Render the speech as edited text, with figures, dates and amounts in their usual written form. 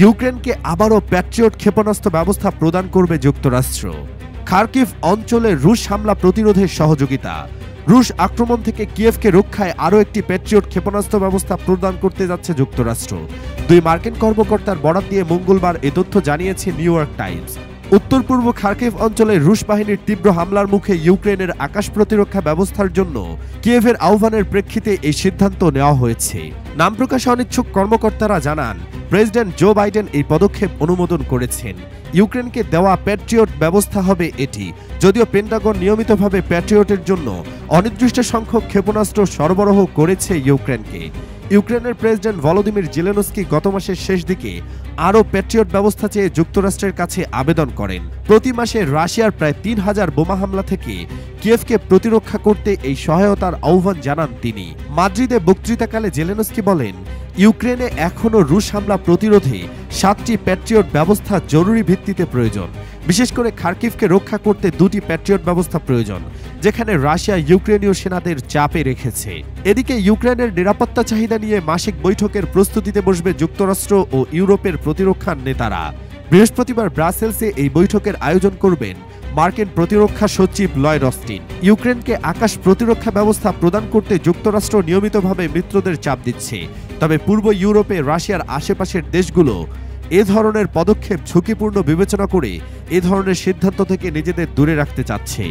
ইউক্রেনকে আবারও প্যাট্রিয়ট ক্ষেপণাস্ত্র ব্যবস্থা প্রদান করবে যুক্তরাষ্ট্র। খার্কিভ অঞ্চলে রুশ হামলা প্রতিরোধে সহযোগিতা। রুশ আক্রমণ থেকে কিয়েভকে রক্ষায় আরও একটি প্যাট্রিয়ট ক্ষেপণাস্ত্র ব্যবস্থা প্রদান করতে যাচ্ছে যুক্তরাষ্ট্র। দুই মার্কিন কর্মকর্তার বরাত দিয়ে মঙ্গলবার এ তথ্য জানিয়েছে নিউ ইয়র্ক টাইমস। উত্তর পূর্ব খার্কিভ অঞ্চলে রুশ বাহিনীর তীব্র হামলার মুখে ইউক্রেনের আকাশ প্রতিরক্ষা ব্যবস্থার জন্য কিয়েভের আহ্বানের প্রেক্ষিতে এই সিদ্ধান্ত নেওয়া হয়েছে। নাম প্রকাশে অনিচ্ছুক কর্মকর্তারা জানান, প্রেসিডেন্ট জো বাইডেন এই পদক্ষেপ অনুমোদন করেছেন। ইউক্রেনকে দেওয়া প্যাট্রিয়ট ব্যবস্থা হবে এটি। যদিও পেন্টাগন নিয়মিতভাবে প্যাট্রিয়টের জন্য অনির্দিষ্ট সংখ্যক ক্ষেপণাস্ত্র সরবরাহ করেছে ইউক্রেনকে। ইউক্রেনের প্রেসিডেন্ট ভলোদিমির জেলেনস্কি গত মাসের শেষ দিকে আরও প্যাট্রিয়ট ব্যবস্থা চেয়ে যুক্তরাষ্ট্রের কাছে আবেদন করেন। প্রতি মাসে রাশিয়ার প্রায় ৩,০০০ বোমা হামলা থেকে কিয়েভকে প্রতিরক্ষা করতে এই সহায়তার আহ্বান জানান তিনি। মাদ্রিদে বক্তৃতাকালে জেলেনস্কি বলেন, ইউক্রেনে এখনও রুশ হামলা প্রতিরোধে ৭টি প্যাট্রিয়ট ব্যবস্থা জরুরি ভিত্তিতে প্রয়োজন। বিশেষ করে খার্কিভকে রক্ষা করতে 2টি প্যাট্রিয়ট ব্যবস্থা প্রয়োজন, যেখানে রাশিয়া ইউক্রেনীয় সেনাদের চাপে রেখেছে। এদিকে ইউক্রেনের নিরাপত্তা চাহিদা নিয়ে মাসিক বৈঠকের প্রস্তুতিতে বসবে যুক্তরাষ্ট্র ও ইউরোপের প্রতিরক্ষা নেতারা। বৃহস্পতিবার ব্রাসেলসে এই বৈঠকের আয়োজন করবেন মার্কিন প্রতিরক্ষা সচিব লয়েড অস্টিন। ইউক্রেনকে আকাশ প্রতিরক্ষা ব্যবস্থা প্রদান করতে যুক্তরাষ্ট্র নিয়মিতভাবে মিত্রদের চাপ দিচ্ছে। তবে পূর্ব ইউরোপে রাশিয়ার আশেপাশের দেশগুলো এ ধরনের পদক্ষেপ ঝুঁকিপূর্ণ বিবেচনা করে এ ধরনের সিদ্ধান্ত থেকে নিজেদের দূরে রাখতে চাচ্ছে।